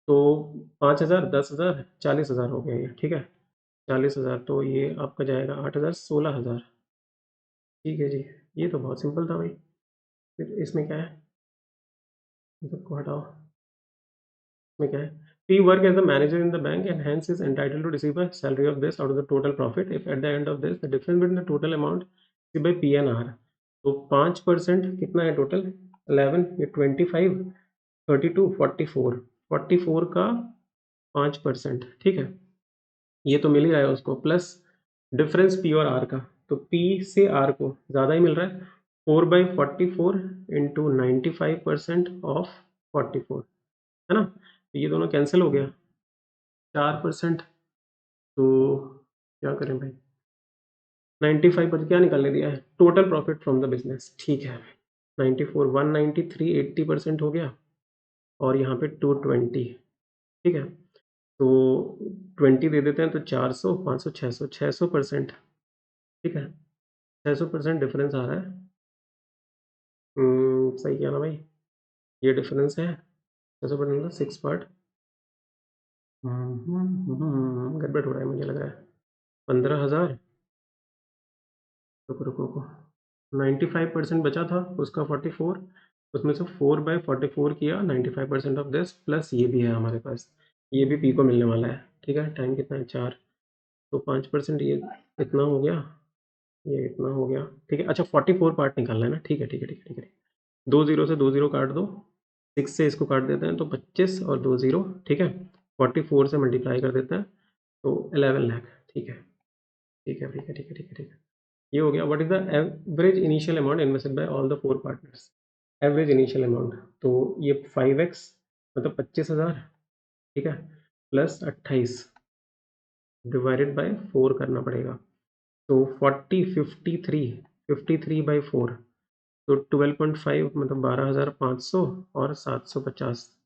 Speaker 1: तो 5,000, 10,000, 40,000 हो गया ये, ठीक है। 40,000, तो ये आपका जाएगा 8,000, 16,000, ठीक है जी। ये तो बहुत सिंपल था भाई। फिर इसमें क्या है, इन सबको हटाओ, इसमें क्या है, P work as a manager in the bank and hence is entitled to receive a salary of this out of the total profit if at the end of this the difference between the total amount received by P and R, तो 5% कितना है total, 11, ये 25, 32, 44, 44 का 5%, ठीक है। ये तो मिल ही रहा है उसको, प्लस डिफरेंस पी और आर का, तो पी से आर को ज़्यादा ही मिल रहा है, 4/44 इंटू 95% ऑफ 44, है ना। तो ये दोनों कैंसिल हो गया, 4%, तो क्या करें भाई, 95% क्या निकालने दिया है, total profit from the business, ठीक है। 94, 193, 80% हो गया, और यहाँ पे 220, ठीक है। तो 20 दे देते हैं, तो 400, 500, 600, 600%, ठीक है। 600% डिफरेंस आ रहा है, सही किया ना भाई, ये डिफरेंस है 600%, 6 पार्ट, गड़बड़ हो रहा है मुझे लग रहा है। 15,000, रुको रुको रुको, 95% बचा था उसका 44, उसमें से 4/44 किया, 95% ऑफ दिस प्लस ये भी है हमारे पास, ये भी पी को मिलने वाला है। ठीक है, टाइम कितना है 4, तो 5% ये इतना हो गया, ये इतना हो गया। ठीक है, अच्छा 44 पार्ट निकालना है ना। ठीक है ठीक है ठीक है ठीक है, 2 0 से 2 0 काट दो, 6 से इसको काट देते हैं तो 25 और 2 0। ठीक है, 44 से मल्टीप्लाई कर देते हैं तो 11 लाख। ठीक है ठीक है ठीक है ठीक है ठीक है ठीक है, ये हो गया। What is the average initial amount invested bye all the 4 partners. Average initial amount, तो ये 5x मतलब 25,000। ठीक है, प्लस 28 डिवाइडेड बाय 4 करना पड़ेगा, तो 53/4, तो 12.5 मतलब 12,500 और 750,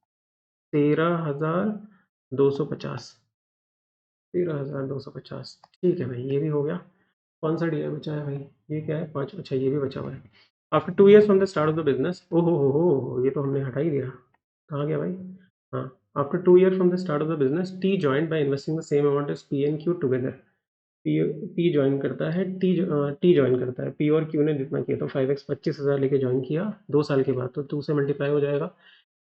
Speaker 1: 13,250, 13,250। ठीक है भाई, ये भी हो गया। कौन सा डी बचा है भाई, ये क्या है 5, अच्छा ये भी बचा हुआ है। After 2 years from the start of the business, ओहो हो, ये तो हमने हटा ही दिया, कहाँ गया भाई। हाँ, after 2 years from the start of the business, T join by investing the same amount as P and Q together. P P join करता है, टी ज्वाइन करता है, पी और क्यू ने जितना किया, तो 5x 25,000 लेके ज्वाइन किया 2 साल के बाद, तो 2 से मल्टीप्लाई हो जाएगा।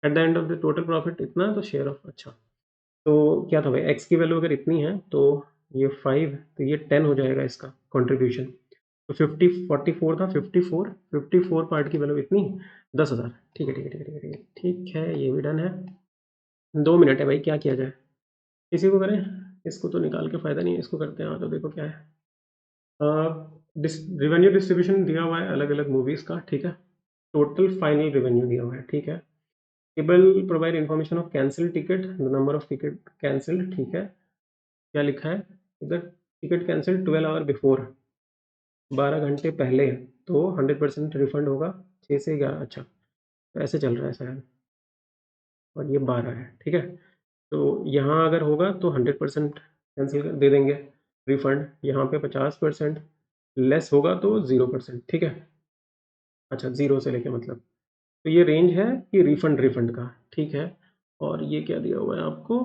Speaker 1: At the end of the total profit इतना, तो शेयर ऑफ, अच्छा तो क्या था भाई, एक्स की वैल्यू अगर इतनी है तो ये 5, तो ये 10 हो जाएगा इसका कंट्रीब्यूशन। तो 44 था, 54 पार्ट की वैल्यू इतनी 10,000। ठीक है ठीक है ठीक है ठीक है ठीक है ठीक है, ये भी डन है। 2 मिनट है भाई, क्या किया जाए, इसी को करें, इसको तो निकाल के फायदा नहीं है, इसको करते हैं। हाँ, तो देखो क्या है, रिवेन्यू डिस्ट्रीब्यूशन दिया हुआ है अलग अलग मूवीज का। ठीक है, टोटल फाइनल रेवेन्यू दिया हुआ है। ठीक है, table provide information of cancel ticket, the number of ticket cancel. ठीक है, क्या लिखा है इधर, टिकट कैंसिल 12 आवर बिफोर, 12 घंटे पहले, तो 100% रिफंड होगा। 6 से 11, अच्छा तो ऐसे चल रहा है शायद, और ये 12 है। ठीक है, तो यहाँ अगर होगा तो 100% कैंसिल दे देंगे रिफंड, यहाँ पे 50%, लेस होगा तो 0%। ठीक है, अच्छा 0 से लेके मतलब, तो ये रेंज है कि रिफंड रिफंड का। ठीक है, और ये क्या दिया हुआ है आपको,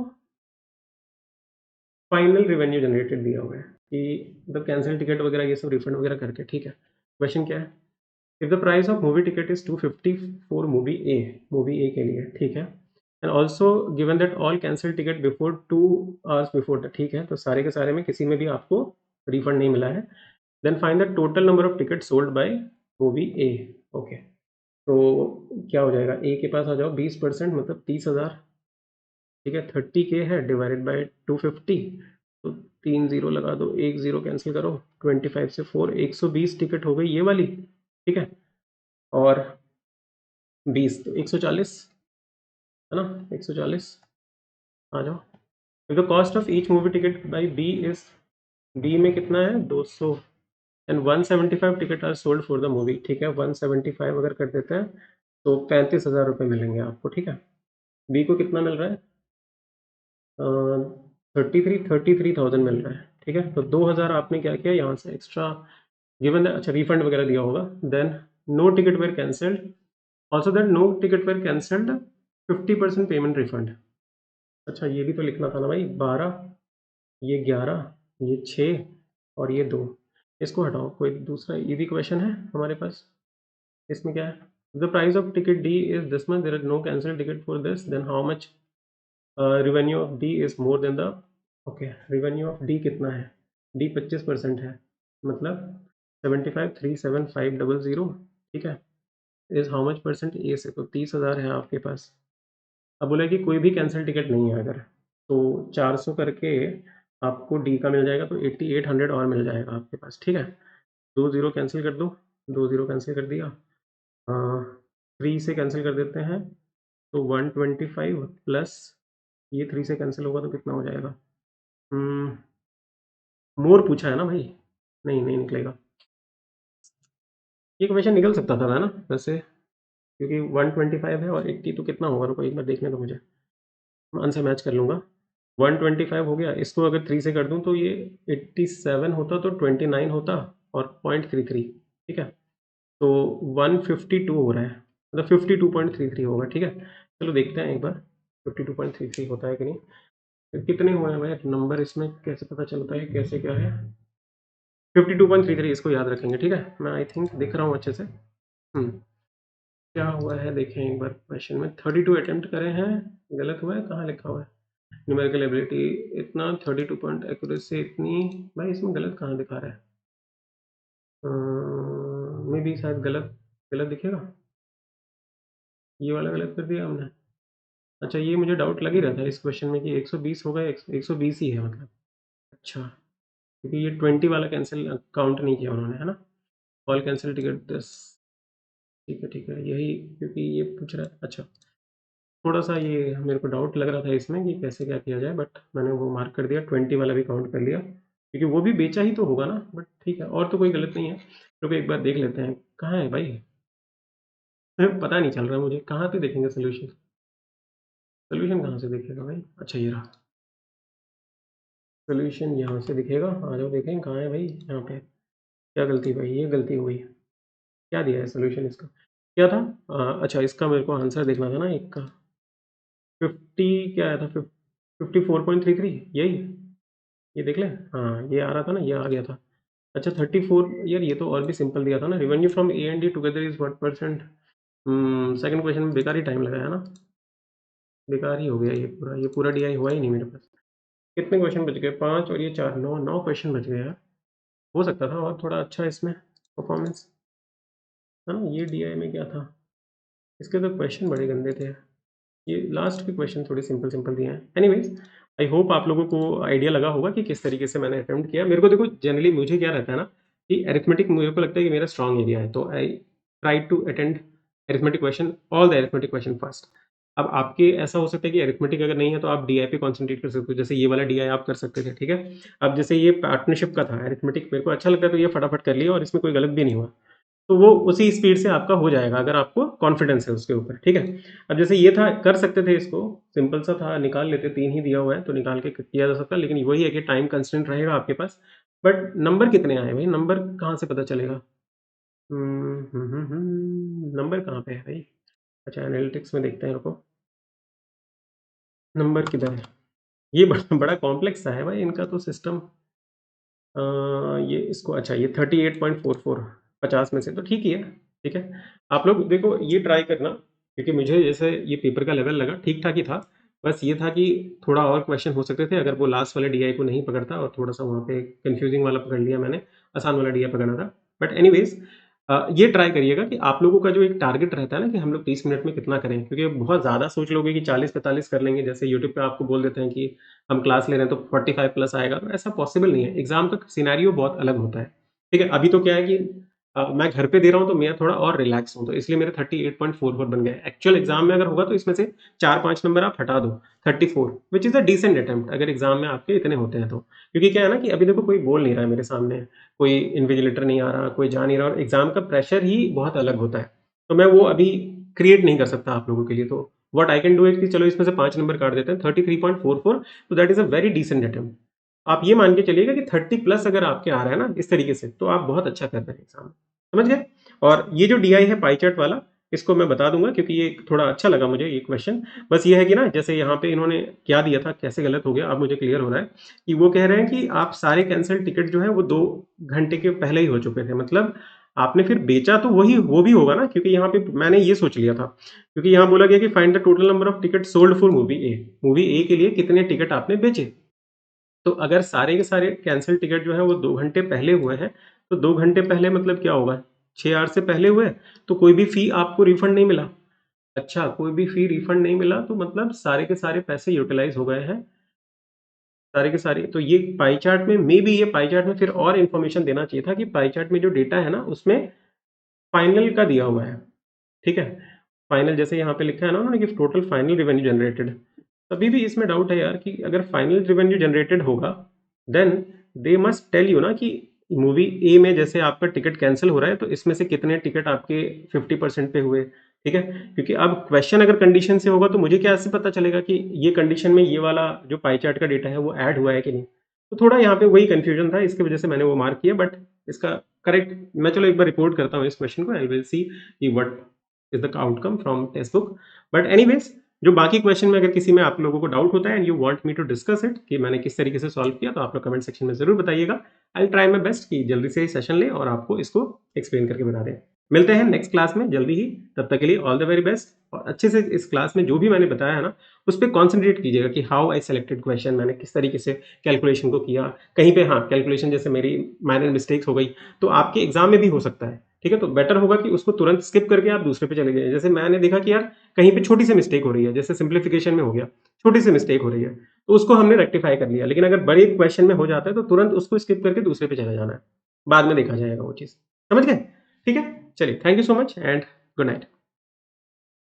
Speaker 1: फाइनल रेवेन्यू जनरेटेड दिया हुआ है कि मतलब कैंसिल टिकट वगैरह ये सब रिफंड वगैरह करके। ठीक है, क्वेश्चन क्या है, if the price of movie ticket is 250 for movie A के लिए। ठीक है, and also given that all cancel ticket before 2 hours before the, ठीक है तो सारे के सारे में किसी में भी आपको रिफंड नहीं मिला है। Then find the total number of ticket sold by movie A. Okay, तो क्या हो जाएगा, ए के पास आ जाओ, 20% मतलब 30,000। ठीक है, 30K है, डिवाइडेड बाय 250, तो 3 0 लगा दो, 1 0 कैंसिल करो, 25 से 4, 120 टिकट हो गई ये वाली। ठीक है, और 20 तो 140 है ना, 140 आ जाओ। The cost of each movie ticket by B is, B में कितना है 200, and 175 ticket are sold for the movie. ठीक है, 175 अगर कर देते हैं तो 35,000 रुपये मिलेंगे आपको। ठीक है, बी को कितना मिल रहा है, 33,000 मिल रहा है। ठीक है, तो 2,000 आपने क्या किया यहाँ से एक्स्ट्रा, गिवन अच्छा रिफंड वगैरह दिया होगा। Then no ticket were cancelled, also that no ticket were cancelled, 50% payment refund. अच्छा ये भी तो लिखना था ना भाई, 12, ये 11, ये 6 और ये 2, इसको हटाओ। कोई दूसरा इजी क्वेश्चन है हमारे पास, इसमें क्या है, the price of ticket D is this much, there is no cancel ticket for this, then how much revenue of D is more than the, okay revenue of D कितना है, D 25% है, मतलब 75,375,000। ठीक है, is how much percent A से, तो 30,000 है आपके पास। अब बोला कि कोई भी कैंसिल टिकट नहीं है अगर, तो 400 करके आपको डी का मिल जाएगा, तो 8800 और मिल जाएगा आपके पास। ठीक है, 2 0 कैंसिल कर दो, 2 0 कैंसिल कर दिया, 3 से कैंसिल कर देते हैं, तो 125 प्लस ये 3 से कैंसिल होगा तो कितना हो जाएगा, मोर पूछा है ना भाई, नहीं नहीं निकलेगा। ये क्वेश्चन निकल सकता था ना वैसे, क्योंकि 125 है और 80, तो कितना होगा, रुको एक बार देखने दो मुझे, मैं आंसर मैच कर लूँगा। 125 हो गया, इसको अगर 3 से कर दूँ तो ये 87 होता, तो 29 होता और 0.33। ठीक है, तो 152 हो रहा है, मतलब 52.33 होगा। ठीक है, चलो देखते हैं एक बार 52.33 होता है कि नहीं। कितने हुए हैं भाई नंबर, इसमें कैसे पता चलता है कैसे क्या है? 52.33 इसको याद रखेंगे, ठीक है? मैं आई थिंक दिख रहा हूँ अच्छे से। क्या हुआ है देखें एक बार क्वेश्चन में। 32 अटेम्प्ट करे हैं, गलत हुआ है, कहाँ लिखा हुआ है? न्यूमेरिकल एबिलिटी इतना, 32 पॉइंट एक्यूरेसी इतनी। भाई इसमें गलत कहाँ दिखा रहा है? मे भी शायद गलत गलत दिखेगा, ये वाला गलत कर दिया हमने। अच्छा, ये मुझे डाउट लग ही रहा था इस क्वेश्चन में कि 120 होगा, 120 ही है मतलब। अच्छा, क्योंकि ये 20 वाला कैंसिल काउंट नहीं किया उन्होंने, है ना? All cancel ticket 10। ठीक है ठीक है, यही क्योंकि ये पूछ रहा है। अच्छा, थोड़ा सा ये मेरे को डाउट लग रहा था इसमें कि कैसे क्या किया जाए, बट मैंने वो मार्क कर दिया, 20 वाला भी काउंट कर लिया, क्योंकि वो भी बेचा ही तो होगा ना। बट ठीक है, और तो कोई गलत नहीं है। तो एक बार देख लेते हैं कहाँ है भाई। पता नहीं चल रहा मुझे, कहाँ पे देखेंगे सोल्यूशन? सोल्यूशन कहाँ से दिखेगा भाई? अच्छा, ये रहा सोल्यूशन, यहाँ से दिखेगा। आ जाओ देखें कहाँ है भाई, यहाँ पे। क्या गलती भाई, ये गलती हुई। क्या दिया है सोल्यूशन इसका? क्या था? अच्छा, इसका मेरे को आंसर देखना था ना एक का। 50 क्या आया था? 54.33, यही। ये देख लें। हाँ, ये आ रहा था ना, ये आ गया था। अच्छा, 34 यार, ये तो और भी सिंपल दिया था ना। Revenue from A and D together is what percent? Second question में बेकार ही टाइम लगाया ना, बेकार ही हो गया ये पूरा डीआई हुआ ही नहीं मेरे पास। कितने क्वेश्चन बच गए? 5 और ये 4, 9 क्वेश्चन बच गए यार। हो सकता था और थोड़ा अच्छा इसमें परफॉर्मेंस, है ना? ये डीआई में क्या था? इसके तो क्वेश्चन बड़े गंदे थे। ये लास्ट के क्वेश्चन थोड़े सिंपल सिंपल दिए हैं। एनीवेज, आई होप आप लोगों को आइडिया लगा होगा कि किस तरीके से मैंने अटेम्प्ट किया। मेरे को देखो, जनरली मुझे क्या रहता है ना कि अरिथमेटिक मुझे को लगता है कि मेरा स्ट्रॉन्ग एरिया है, तो I try to attend arithmetic question, all the arithmetic question first. अब आपके ऐसा हो सकता है कि अरिथमेटिक अगर नहीं है तो आप डीआई पे कॉन्सेंट्रेट कर सकते हो, जैसे ये वाला डीआई आप कर सकते थे, ठीक है? अब जैसे ये पार्टनरशिप का था, अरिथमेटिक मेरे को अच्छा लगता है तो ये फटाफट कर लिया और इसमें कोई गलत भी नहीं हुआ। तो वो उसी स्पीड से आपका हो जाएगा अगर आपको कॉन्फिडेंस है उसके ऊपर, ठीक है? अब जैसे ये था, कर सकते थे इसको, सिंपल सा था, निकाल लेते, 3 ही दिया हुआ है तो निकाल के किया जा सकता है, लेकिन वही है कि टाइम कंस्ट्रेंट रहेगा आपके पास। बट नंबर कितने आए भाई? नंबर कहाँ से पता चलेगा? नंबर कहाँ पे है भाई? अच्छा, एनालिटिक्स में देखते हैं, रुको। नंबर किधर है? ये बड़ा कॉम्प्लेक्स सा है भाई इनका तो सिस्टम। ये इसको, अच्छा, ये 38.44, 50 में से तो ठीक ही है, ठीक है। आप लोग देखो ये ट्राई करना, क्योंकि मुझे जैसे ये पेपर का लेवल लगा ठीक ठाक ही था। बस ये था कि थोड़ा और क्वेश्चन हो सकते थे अगर वो लास्ट वाले डीआई को नहीं पकड़ता, और थोड़ा सा वहाँ पे कंफ्यूजिंग वाला पकड़ लिया मैंने, आसान वाला डीआई पकड़ना था। बट एनीवेज, ये ट्राई करिएगा कि आप लोगों का जो एक टारगेट रहता है ना कि हम लोग 30 मिनट में कितना करें, क्योंकि बहुत ज़्यादा सोच लोगे कि 40-45 कर लेंगे, जैसे यूट्यूब पे आपको बोल देते हैं कि हम क्लास ले रहे हैं तो 45 प्लस आएगा, तो ऐसा पॉसिबल नहीं है। एग्जाम का सिनेरियो बहुत अलग होता है, ठीक है? अभी तो क्या है कि मैं घर पे दे रहा हूँ तो मैं थोड़ा और रिलैक्स हूँ, तो इसलिए मेरे 38.44 बन गए। एक्चुअल एग्जाम में अगर होगा तो इसमें से 4-5 नंबर आप हटा दो, 34, which is a decent attempt अगर एग्जाम में आपके इतने होते हैं तो। क्योंकि क्या है ना कि अभी देखो कोई बोल नहीं रहा है मेरे सामने, कोई इन्विजिलेटर नहीं आ रहा, कोई जा नहीं रहा, और एग्जाम का प्रेशर ही बहुत अलग होता है। तो मैं वो अभी क्रिएट नहीं कर सकता आप लोगों के लिए। तो what I can do it कि चलो इसमें से 5 नंबर काट देते हैं, 33.44, तो that is a very decent attempt. आप ये मान के चलिएगा कि 30 प्लस अगर आपके आ रहा है ना इस तरीके से, तो आप बहुत अच्छा कर रहे हैं एग्जाम में, समझ गए? और ये जो डीआई है पाई चार्ट वाला, इसको मैं बता दूंगा क्योंकि ये थोड़ा अच्छा लगा मुझे ये क्वेश्चन। बस ये है कि ना, जैसे यहाँ पे इन्होंने क्या दिया था, कैसे गलत हो गया, अब मुझे क्लियर हो रहा है कि वो कह रहे हैं कि आप सारे कैंसिल टिकट जो है वो 2 घंटे के पहले ही हो चुके थे। मतलब आपने फिर बेचा तो वही वो भी होगा ना, क्योंकि यहाँ पे मैंने ये सोच लिया था, क्योंकि यहाँ बोला गया कि find the total number of ticket sold for movie A. Movie A के लिए कितने टिकट आपने बेचे? तो अगर सारे के सारे कैंसिल टिकट जो है वो 2 घंटे पहले हुए हैं, तो 2 घंटे पहले मतलब क्या होगा? 6 आवर से पहले हुए, तो कोई भी फी आपको रिफंड नहीं मिला। अच्छा, कोई भी फी रिफंड नहीं मिला, तो मतलब सारे के सारे पैसे यूटिलाइज हो गए हैं, सारे के सारे। तो ये पाई चार्ट में, मे बी ये पाई चार्ट में फिर और इन्फॉर्मेशन देना चाहिए था कि पाई चार्ट में जो डेटा है ना उसमें फाइनल का दिया हुआ है, ठीक है? फाइनल जैसे यहाँ पे लिखा है ना उन्होंने कि टोटल फाइनल रेवेन्यू जनरेटेड। तभी भी इसमें डाउट है यार कि अगर फाइनल रेवेन्यू जनरेटेड होगा, then they must tell you ना कि मूवी ए में जैसे आपका टिकट कैंसिल हो रहा है तो इसमें से कितने टिकट आपके 50% पे हुए, ठीक है? क्योंकि अब क्वेश्चन अगर कंडीशन से होगा तो मुझे क्या ऐसे पता चलेगा कि ये कंडीशन में ये वाला जो पाई चार्ट का डेटा है वो ऐड हुआ है कि नहीं? तो थोड़ा यहाँ पे वही कंफ्यूजन था, इसकी वजह से मैंने वो मार्क किया। बट इसका करेक्ट, मैं चलो एक बार रिपोर्ट करता हूँ इस क्वेश्चन को, आई विल सी कि what is the outcome from text book. But anyways, जो बाकी क्वेश्चन में अगर किसी में आप लोगों को डाउट होता है and you want me to discuss it कि मैंने किस तरीके से सॉल्व किया, तो आप लोग कमेंट सेक्शन में जरूर बताइएगा। I will try my best कि जल्दी से ही सेशन लें और आपको इसको एक्सप्लेन करके बता दें। मिलते हैं नेक्स्ट क्लास में जल्दी ही, तब तक के लिए ऑल द वेरी बेस्ट। और अच्छे से इस क्लास में जो भी मैंने बताया है ना, उस पर कॉन्सेंट्रेट कीजिएगा कि हाउ आई सेलेक्टेड क्वेश्चन, मैंने किस तरीके से कैलकुलेशन को किया। कहीं पे हाँ कैलकुलेशन जैसे मेरी माइनर मिस्टेक्स हो गई, तो आपके एग्जाम में भी हो सकता है, ठीक है। तो बेटर होगा कि उसको तुरंत स्किप करके आप दूसरे पे चले जाइए। जैसे मैंने देखा कि यार कहीं पे छोटी सी मिस्टेक हो रही है, जैसे सिंप्लीफिकेशन में हो गया, छोटी सी मिस्टेक हो रही है, तो उसको हमने रेक्टिफाई कर लिया। लेकिन अगर बड़े क्वेश्चन में हो जाता है तो तुरंत उसको स्किप करके दूसरे पे चले जाना है, बाद में देखा जाएगा वो चीज़। समझ गए? ठीक है, चलिए, thank you so much and good night.